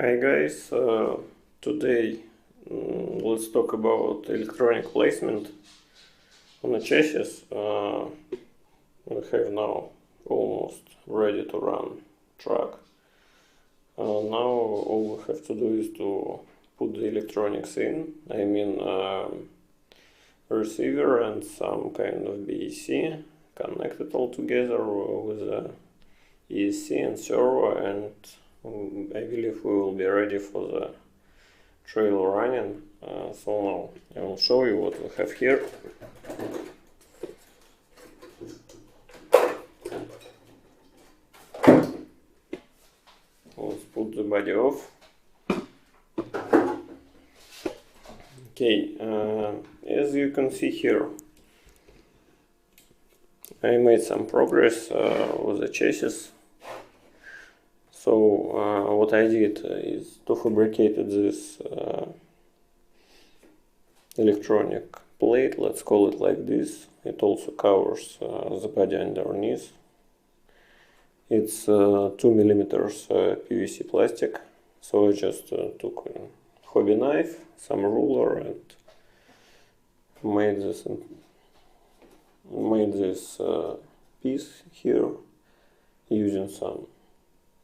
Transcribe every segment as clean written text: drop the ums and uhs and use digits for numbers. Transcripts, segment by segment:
Hi guys, today let's talk about electronic placement on a chassis. We have now almost ready to run truck. Now all we have to do is to put the electronics in, I mean receiver and some kind of BEC, connect it all together with the ESC and servo, and I believe we will be ready for the trail running. So now I will show you what we have here. Let's put the body off. Okay, as you can see here, I made some progress with the chassis. So what I did is to fabricate this electronic plate, let's call it like this. It also covers the body underneath. It's 2 millimeters PVC plastic. So I just took a hobby knife, some ruler, and made this piece here using some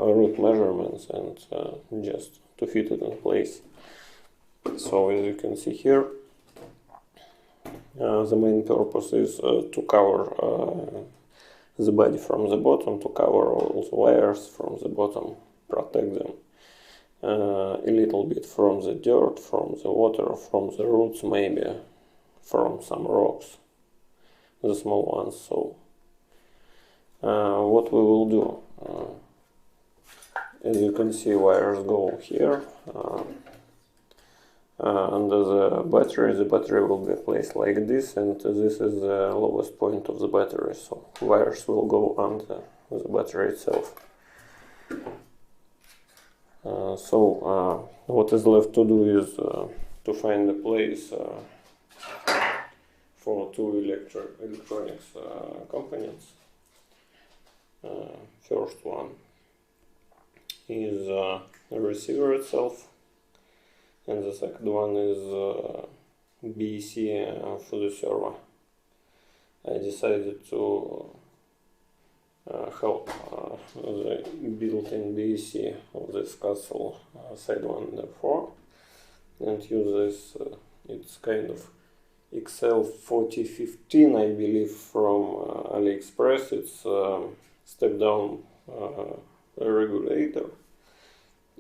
root measurements and just to fit it in place. So as you can see here, the main purpose is to cover the body from the bottom, to cover all the wires from the bottom, protect them a little bit from the dirt, from the water, from the roots, maybe from some rocks, the small ones. So what we will do, as you can see, wires go here under the battery will be placed like this, and this is the lowest point of the battery, so wires will go under the battery itself. So what is left to do is to find the place for two electronics components. First one is the receiver itself, and the second one is BEC for the servo. I decided to help the built-in BEC of this Castle Sidewinder 4 and use this, it's kind of XL4015, I believe, from AliExpress. It's step-down regulator.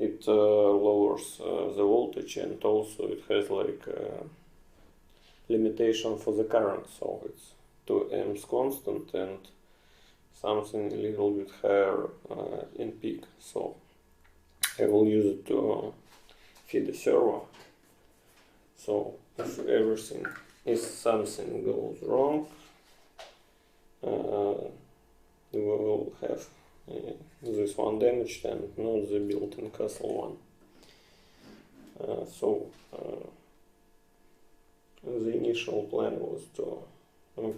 It lowers the voltage, and also it has like limitation for the current, so it's 2 amps constant and something a little bit higher in peak. So I will use it to feed the servo. So if something goes wrong, we will have this one damaged and not the built-in Castle one. The initial plan was to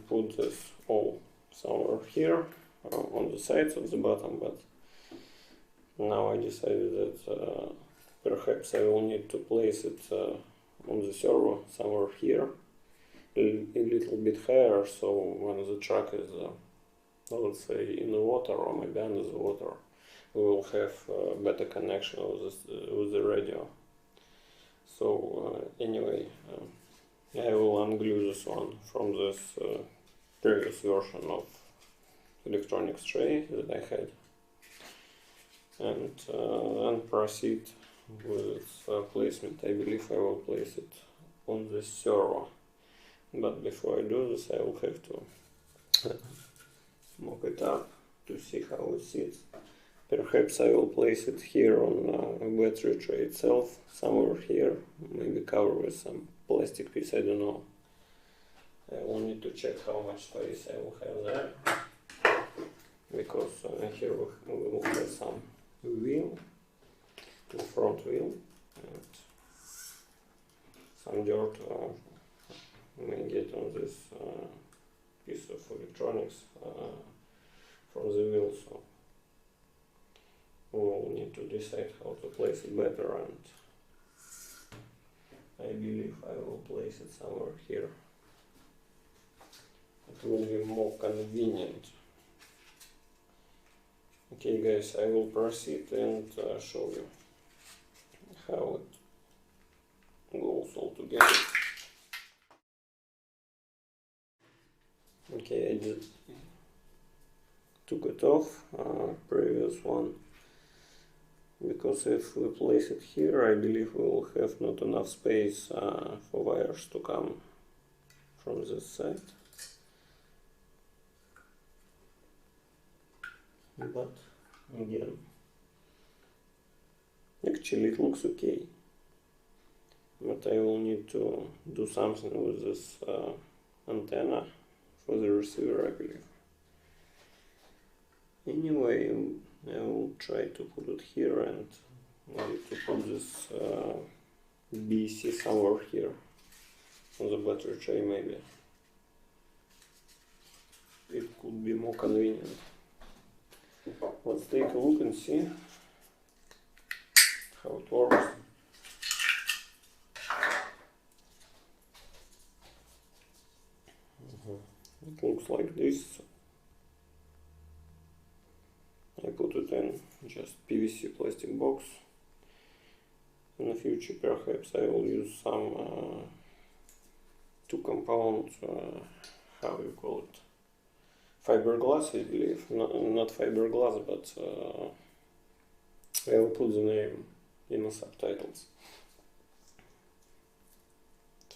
put this all somewhere here on the sides of the bottom, but now I decided that perhaps I will need to place it on the servo somewhere here, a little bit higher, so when the truck is let's say in the water or maybe under the water, we will have better connection with the radio. So anyway, I will unglue this one from this previous version of electronics tray that I had, and proceed with its placement. I believe I will place it on the servo, but before I do this, I will have to mock it up to see how it sits. Perhaps I will place it here on a battery tray itself, somewhere here, maybe cover with some plastic piece, I don't know. I will need to check how much space I will have there, because here we will have some wheel, the front wheel, and some dirt may get on this piece of electronics from the wheel. So we'll need to decide how to place it better, and I believe I will place it somewhere here. It will be more convenient. Okay guys, I will proceed and show you how it goes all together. Okay, I just took it off, previous one, because if we place it here, I believe we will have not enough space for wires to come from this side. But again, actually it looks okay, but I will need to do something with this antenna for the receiver, I believe. Anyway, I will try to put it here, and I need to put this BC somewhere here on the battery tray. Maybe it could be more convenient. Let's take a look and see how it works. It looks like this. I put it in just PVC plastic box. In the future perhaps I will use some two compound, how you call it, fiberglass, I believe. Not fiberglass, but I will put the name in the subtitles.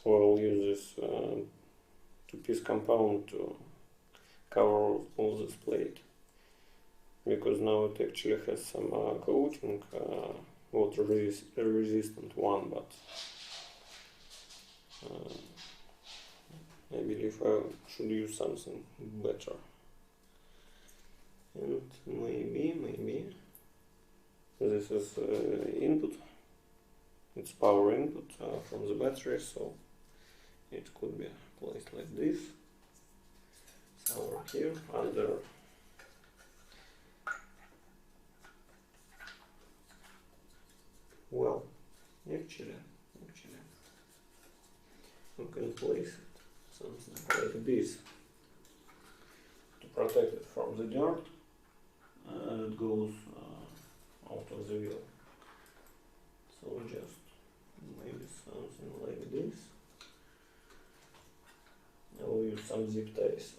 So I will use this two-piece compound to cover all this plate, because now it actually has some coating, water resistant one, but I believe I should use something better. And maybe this is input, it's power input from the battery, so it could be placed like this, somewhere here under well, actually we can place it something like this to protect it from the dirt that goes out of the wheel. So just maybe something like this. I will use some zip ties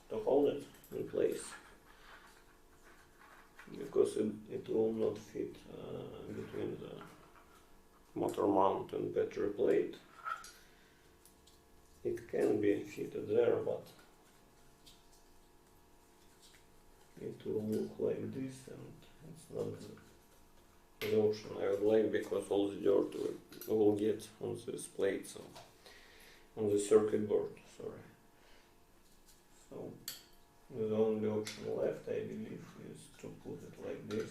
to hold it in place, because it will not fit between the motor mount and battery plate. It can be fitted there, but it will look like this, and it's not the option I would like, because all the dirt will get on this plate, so on the circuit board, sorry. So the only option left, I believe, is to put it like this,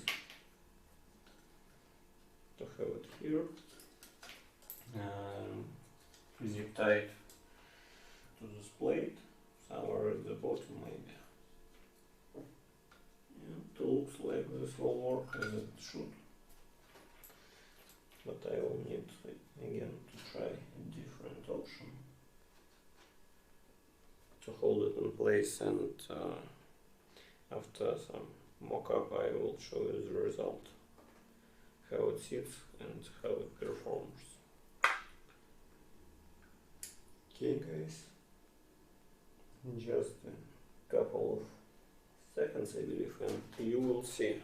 to have it here, zip tied to this plate, somewhere at the bottom maybe. It looks like this will work as it should, but I will need again to try a different option to hold it in place, and after some mock-up I will show you the result, how it sits and how it performs. Okay guys, just a couple of seconds I believe, and you will see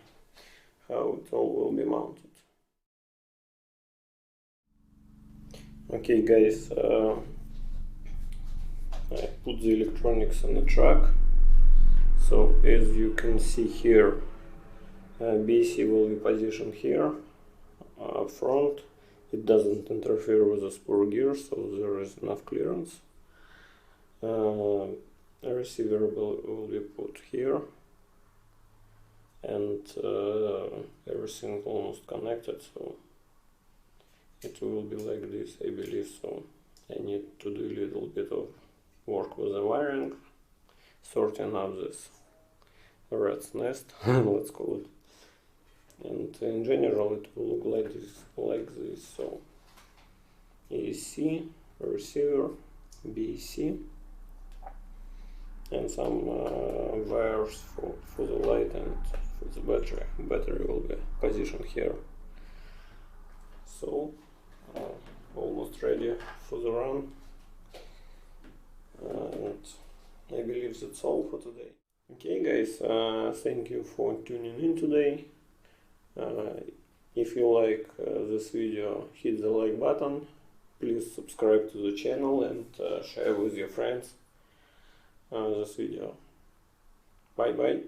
how it all will be mounted. Okay guys, I put the electronics on the truck, so as you can see here, BC will be positioned here up front. It doesn't interfere with the spur gear, so there is enough clearance. A receiver will be put here, and everything almost connected, so it will be like this, I believe. So I need to do a little bit of work with the wiring, sorting out this rat's nest, let's call it. and in general it will look like this. So ESC, receiver, BEC, and some wires for the light and for the battery. Battery will be positioned here. So almost ready for the run, and I believe that's all for today. Okay guys, thank you for tuning in today. If you like this video, hit the like button, please subscribe to the channel and share with your friends this video. Bye bye.